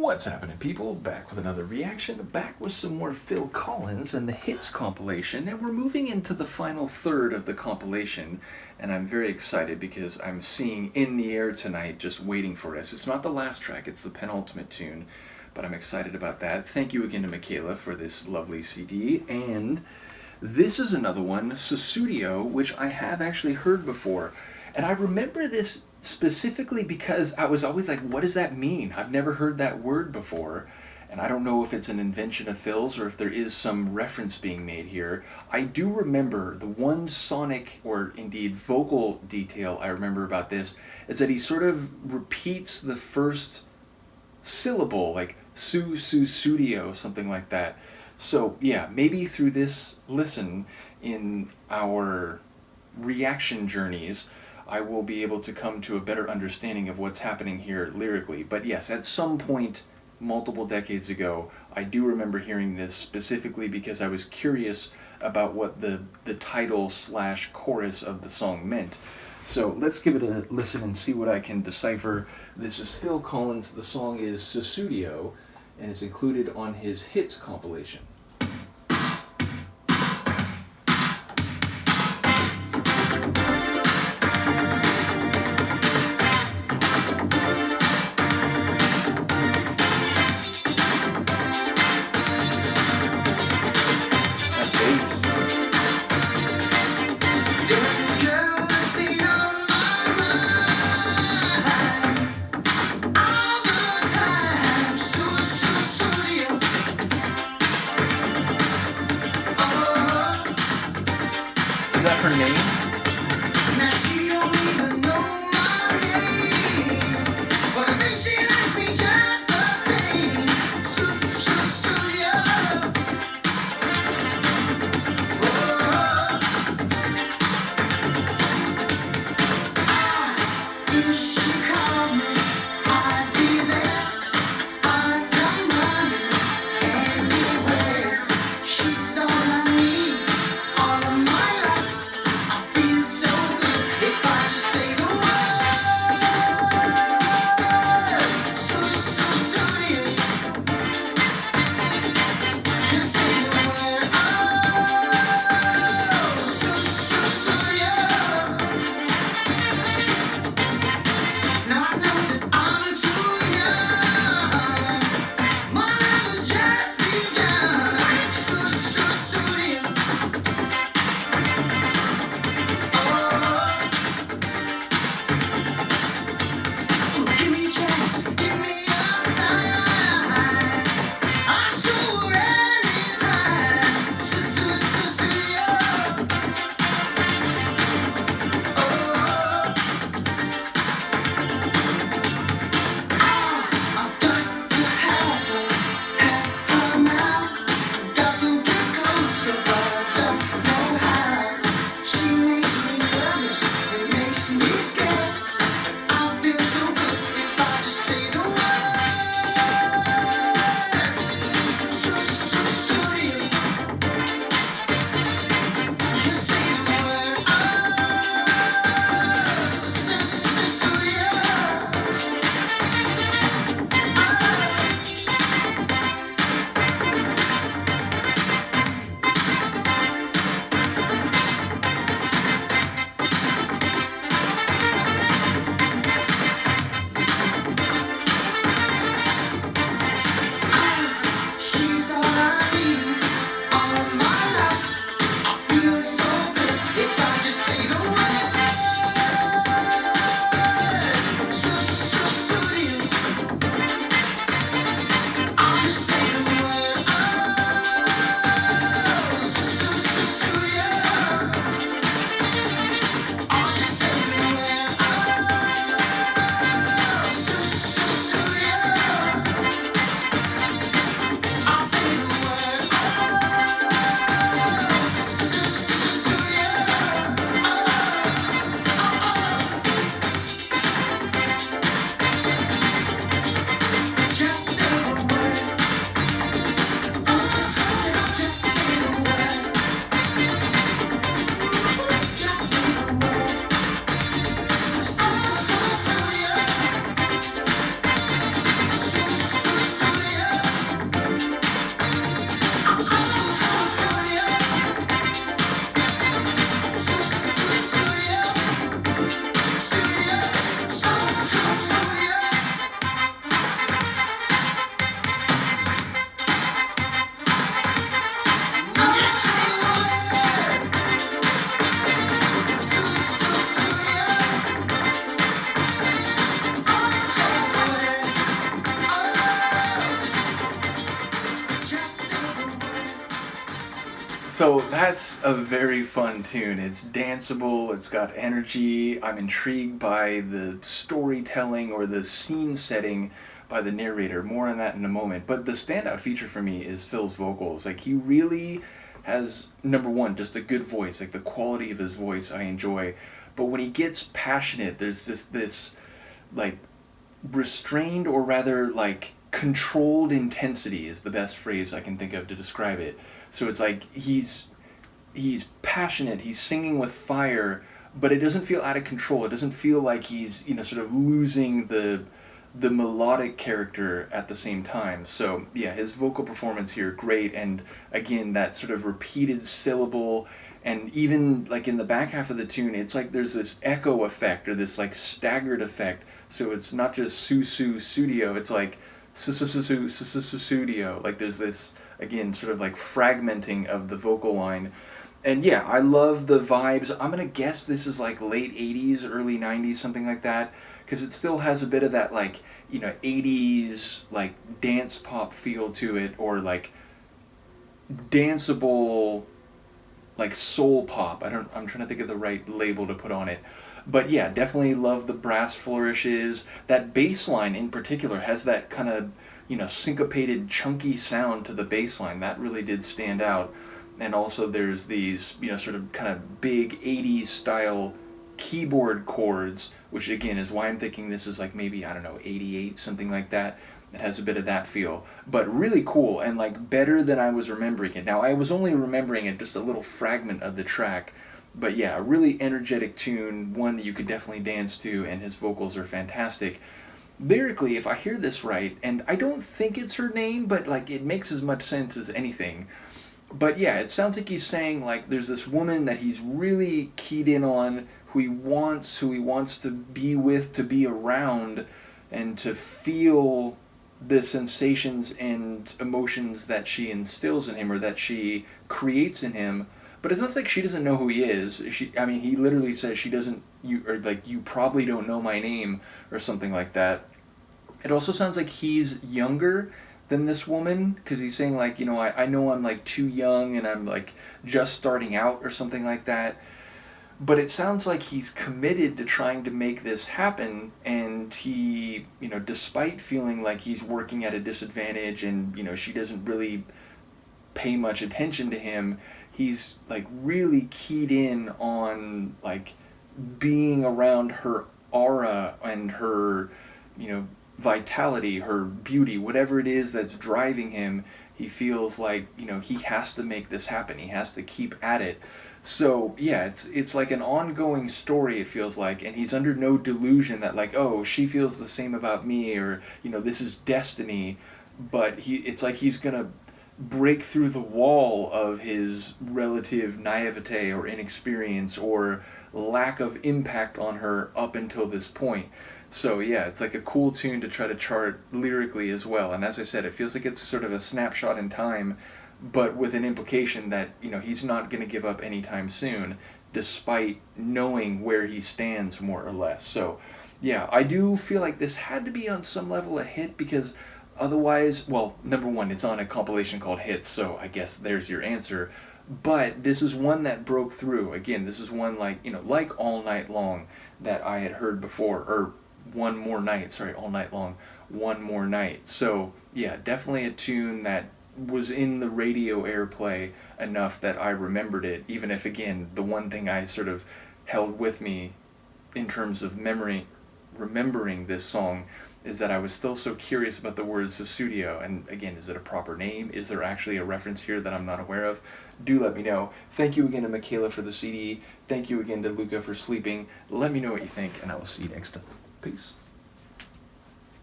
What's happening, people? Back with another reaction, back with some more Phil Collins and the Hits compilation, and we're moving into the final third of the compilation, and I'm very excited because I'm seeing In the Air tonight just waiting for us. It's not the last track, it's the penultimate tune, but I'm excited about that. Thank you again to Michaela for this lovely CD, and this is another one, Sussudio, which I have actually heard before. And I remember this specifically because I was always like, what does that mean? I've never heard that word before. And I don't know if it's an invention of Phil's or if there is some reference being made here. I do remember the one sonic or indeed vocal detail I remember about this is that he sort of repeats the first syllable, like Sussudio, something like that. So yeah, maybe through this listen in our reaction journeys, I will be able to come to a better understanding of what's happening here lyrically. But yes, at some point, multiple decades ago, I do remember hearing this specifically because I was curious about what the title / chorus of the song meant. So let's give it a listen and see what I can decipher. This is Phil Collins, the song is Sussudio, and it's included on his Hits compilation. So that's a very fun tune. It's danceable, it's got energy. I'm intrigued by the storytelling or the scene setting by the narrator. More on that in a moment. But the standout feature for me is Phil's vocals. Like, he really has, number one, just a good voice. Like, the quality of his voice I enjoy. But when he gets passionate, there's just this, like, restrained, or rather like controlled intensity is the best phrase I can think of to describe it. So it's like he's passionate, he's singing with fire, but it doesn't feel out of control. It doesn't feel like he's, sort of losing the melodic character at the same time. So yeah, his vocal performance here great, and again that sort of repeated syllable, and even like in the back half of the tune, it's like there's this echo effect or this like staggered effect. So it's not just Sussudio, it's like Sussudio. Like there's this again sort of like fragmenting of the vocal line. And yeah, I love the vibes. I'm gonna guess this is like late '80s, early '90s, something like that, because it still has a bit of that like '80s like dance pop feel to it, or like danceable like soul pop. I'm trying to think of the right label to put on it. But yeah, definitely love the brass flourishes. That bass line in particular has that kind of, syncopated, chunky sound to the bass line. That really did stand out. And also there's these, sort of kind of big 80s style keyboard chords, which again is why I'm thinking this is like maybe, I don't know, 88, something like that. It has a bit of that feel, but really cool and like better than I was remembering it. Now I was only remembering it just a little fragment of the track, but yeah, a really energetic tune, one that you could definitely dance to, and his vocals are fantastic. Lyrically, if I hear this right, and I don't think it's her name, but like it makes as much sense as anything. But yeah, it sounds like he's saying like there's this woman that he's really keyed in on, who he wants to be with, to be around, and to feel the sensations and emotions that she instills in him, or that she creates in him. But it's not like she doesn't know who he is. He literally says she doesn't, you probably don't know my name, or something like that. It also sounds like he's younger than this woman, because he's saying like, I know I'm like too young and I'm like just starting out, or something like that. But it sounds like he's committed to trying to make this happen, and he, despite feeling like he's working at a disadvantage and, she doesn't really pay much attention to him, he's like really keyed in on like being around her aura and her, vitality, her beauty, whatever it is that's driving him. He feels like, he has to make this happen. He has to keep at it. So yeah, it's like an ongoing story, it feels like, and he's under no delusion that like, oh, she feels the same about me, or this is destiny. But it's like he's gonna break through the wall of his relative naivete or inexperience or lack of impact on her up until this point. So yeah, it's like a cool tune to try to chart lyrically as well. And as I said, it feels like it's sort of a snapshot in time, but with an implication that, he's not going to give up anytime soon, despite knowing where he stands more or less. So yeah, I do feel like this had to be on some level a hit, because otherwise, well, number one, it's on a compilation called Hits, so I guess there's your answer. But this is one that broke through. Again, this is one like, like All Night Long that I had heard before, or One More Night, sorry, All Night Long, One More Night. So yeah, definitely a tune that was in the radio airplay enough that I remembered it, even if again, the one thing I sort of held with me in terms of remembering this song, is that I was still so curious about the word Sussudio. And again, is it a proper name? Is there actually a reference here that I'm not aware of? Do let me know. Thank you again to Michaela for the CD. Thank you again to Luca for sleeping. Let me know what you think, and I will see you next time. Peace.